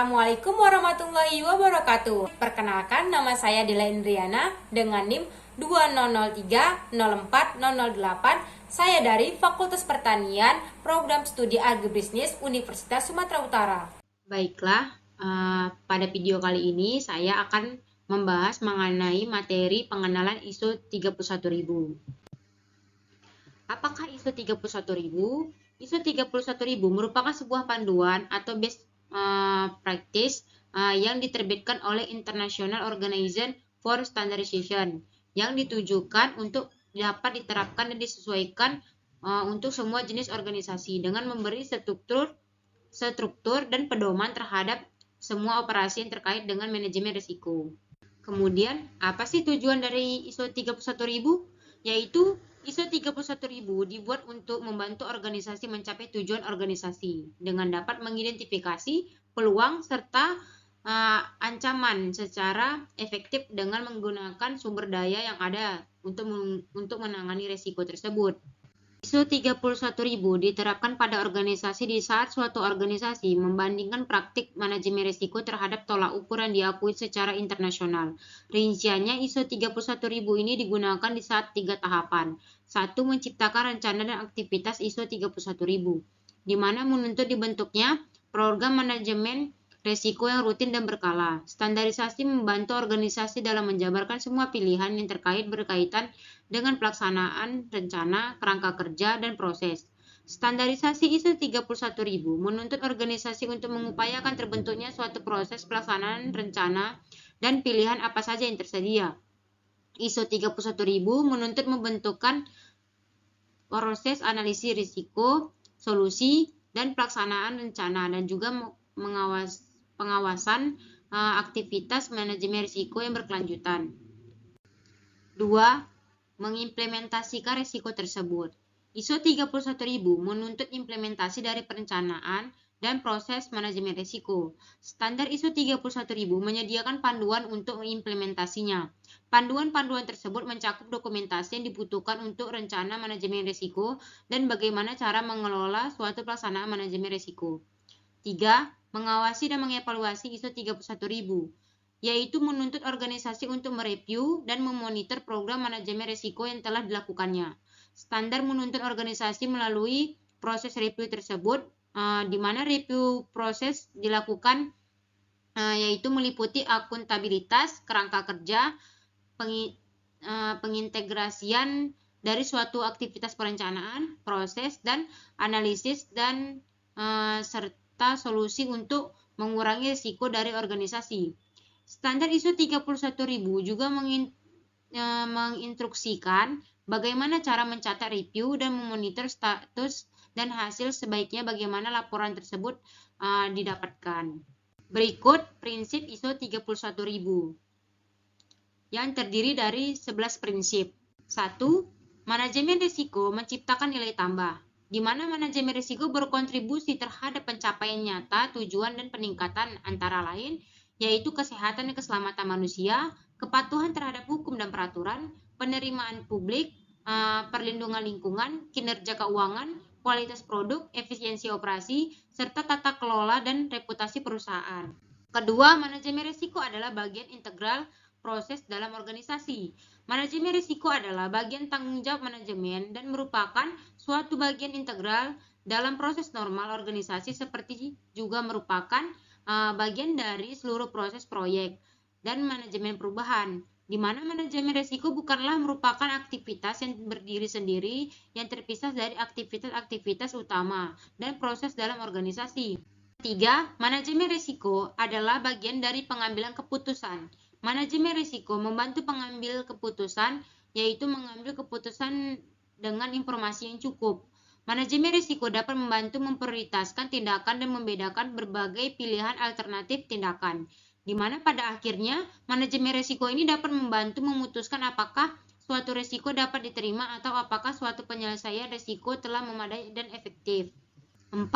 Assalamualaikum warahmatullahi wabarakatuh. Perkenalkan, nama saya Dila Indriana dengan NIM 20304008. Saya dari Fakultas Pertanian, Program Studi Agribisnis Universitas Sumatera Utara. Baiklah, pada video kali ini saya akan membahas mengenai materi pengenalan ISO 31000. Apakah ISO 31000? ISO 31000 merupakan sebuah panduan atau best practice yang diterbitkan oleh International Organization for Standardization yang ditujukan untuk dapat diterapkan dan disesuaikan untuk semua jenis organisasi dengan memberi struktur dan pedoman terhadap semua operasi yang terkait dengan manajemen risiko. Kemudian, apa sih tujuan dari ISO 31000? Yaitu ISO 31000 dibuat untuk membantu organisasi mencapai tujuan organisasi dengan dapat mengidentifikasi peluang serta ancaman secara efektif dengan menggunakan sumber daya yang ada untuk menangani risiko tersebut. ISO 31000 diterapkan pada organisasi di saat suatu organisasi membandingkan praktik manajemen risiko terhadap tolak ukur yang diakui secara internasional. Rinciannya, ISO 31000 ini digunakan di saat 3 tahapan. 1. Menciptakan rencana dan aktivitas ISO 31000, di mana menuntut dibentuknya program manajemen risiko yang rutin dan berkala. Standarisasi membantu organisasi dalam menjabarkan semua pilihan yang berkaitan dengan pelaksanaan rencana, kerangka kerja, dan proses. Standarisasi ISO 31000 menuntut organisasi untuk mengupayakan terbentuknya suatu proses pelaksanaan rencana dan pilihan apa saja yang tersedia. ISO 31000 menuntut membentukkan proses analisis risiko, solusi, dan pelaksanaan rencana, dan juga pengawasan aktivitas manajemen risiko yang berkelanjutan. 2. Mengimplementasikan risiko tersebut. ISO 31000 menuntut implementasi dari perencanaan dan proses manajemen risiko. Standar ISO 31000 menyediakan panduan untuk implementasinya. Panduan-panduan tersebut mencakup dokumentasi yang dibutuhkan untuk rencana manajemen risiko dan bagaimana cara mengelola suatu pelaksanaan manajemen risiko. 3. Mengawasi dan mengevaluasi ISO 31000, yaitu menuntut organisasi untuk mereview dan memonitor program manajemen risiko yang telah dilakukannya. Standar menuntut organisasi melalui proses review tersebut, di mana review proses dilakukan yaitu meliputi akuntabilitas, kerangka kerja, pengintegrasian dari suatu aktivitas perencanaan, proses, dan analisis dan serta solusi untuk mengurangi risiko dari organisasi. Standar ISO 31000 juga menginstruksikan bagaimana cara mencatat review dan memonitor status dan hasil, sebaiknya bagaimana laporan tersebut didapatkan. Berikut prinsip ISO 31000 yang terdiri dari 11 prinsip. 1. Manajemen risiko menciptakan nilai tambah, di mana manajemen risiko berkontribusi terhadap pencapaian nyata tujuan dan peningkatan antara lain yaitu kesehatan dan keselamatan manusia, kepatuhan terhadap hukum dan peraturan, penerimaan publik, perlindungan lingkungan, kinerja keuangan, kualitas produk, efisiensi operasi, serta tata kelola dan reputasi perusahaan. Kedua, manajemen risiko adalah bagian integral proses dalam organisasi. Manajemen risiko adalah bagian tanggung jawab manajemen dan merupakan suatu bagian integral dalam proses normal organisasi, seperti juga merupakan bagian dari seluruh proses proyek dan manajemen perubahan, di mana manajemen risiko bukanlah merupakan aktivitas yang berdiri sendiri yang terpisah dari aktivitas-aktivitas utama dan proses dalam organisasi. 3. Manajemen risiko adalah bagian dari pengambilan keputusan. Manajemen risiko membantu pengambil keputusan, yaitu mengambil keputusan dengan informasi yang cukup. Manajemen risiko dapat membantu memprioritaskan tindakan dan membedakan berbagai pilihan alternatif tindakan, di mana pada akhirnya manajemen risiko ini dapat membantu memutuskan apakah suatu risiko dapat diterima atau apakah suatu penyelesaian risiko telah memadai dan efektif. 4.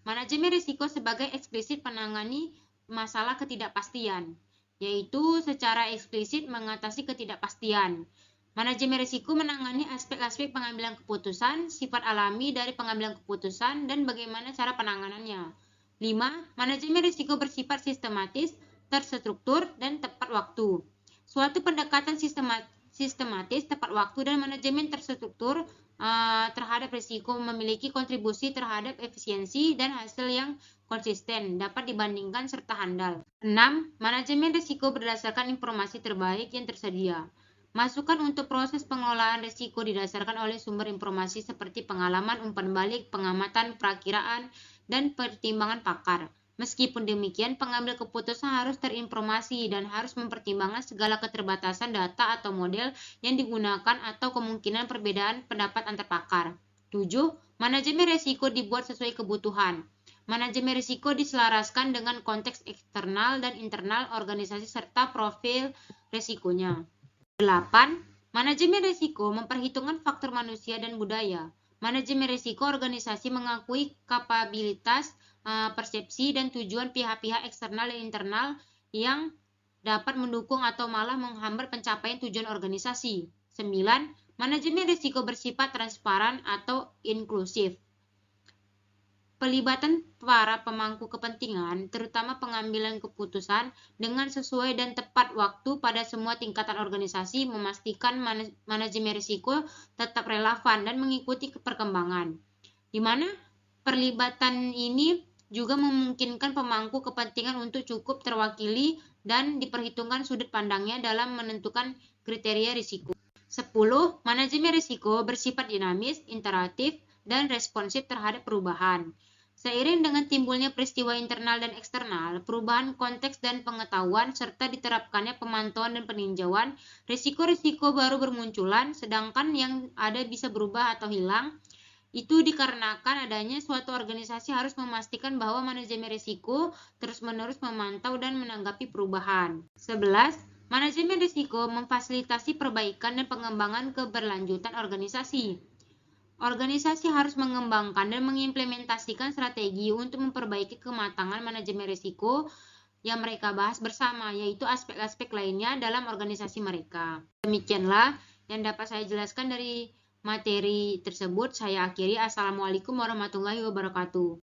Manajemen risiko sebagai eksplisit menangani masalah ketidakpastian, yaitu secara eksplisit mengatasi ketidakpastian. Manajemen risiko menangani aspek-aspek pengambilan keputusan, sifat alami dari pengambilan keputusan, dan bagaimana cara penanganannya. 5. 5. Manajemen risiko bersifat sistematis, terstruktur, dan tepat waktu. Suatu pendekatan sistematis, tepat waktu, dan manajemen terstruktur terhadap risiko memiliki kontribusi terhadap efisiensi dan hasil yang konsisten, dapat dibandingkan serta handal. 6. Manajemen risiko berdasarkan informasi terbaik yang tersedia. Masukan untuk proses pengelolaan risiko didasarkan oleh sumber informasi seperti pengalaman, umpan balik, pengamatan, perakiraan, dan pertimbangan pakar. Meskipun demikian, pengambil keputusan harus terinformasi dan harus mempertimbangkan segala keterbatasan data atau model yang digunakan atau kemungkinan perbedaan pendapat antar pakar. 7. Manajemen risiko dibuat sesuai kebutuhan. Manajemen risiko diselaraskan dengan konteks eksternal dan internal organisasi serta profil risikonya. 8. Manajemen risiko memperhitungkan faktor manusia dan budaya. Manajemen risiko organisasi mengakui kapabilitas, persepsi, dan tujuan pihak-pihak eksternal dan internal yang dapat mendukung atau malah menghambat pencapaian tujuan organisasi. 9. Manajemen risiko bersifat transparan atau inklusif. Pelibatan para pemangku kepentingan, terutama pengambilan keputusan dengan sesuai dan tepat waktu pada semua tingkatan organisasi, memastikan manajemen risiko tetap relevan dan mengikuti perkembangan. Di mana perlibatan ini juga memungkinkan pemangku kepentingan untuk cukup terwakili dan diperhitungkan sudut pandangnya dalam menentukan kriteria risiko. 10. Manajemen risiko bersifat dinamis, interaktif, dan responsif terhadap perubahan. Seiring dengan timbulnya peristiwa internal dan eksternal, perubahan konteks dan pengetahuan, serta diterapkannya pemantauan dan peninjauan, risiko-risiko baru bermunculan, sedangkan yang ada bisa berubah atau hilang. Itu dikarenakan adanya suatu organisasi harus memastikan bahwa manajemen risiko terus-menerus memantau dan menanggapi perubahan. 11. Manajemen risiko memfasilitasi perbaikan dan pengembangan keberlanjutan organisasi. Organisasi harus mengembangkan dan mengimplementasikan strategi untuk memperbaiki kematangan manajemen risiko yang mereka bahas bersama, yaitu aspek-aspek lainnya dalam organisasi mereka. Demikianlah yang dapat saya jelaskan dari materi tersebut. Saya akhiri. Assalamualaikum warahmatullahi wabarakatuh.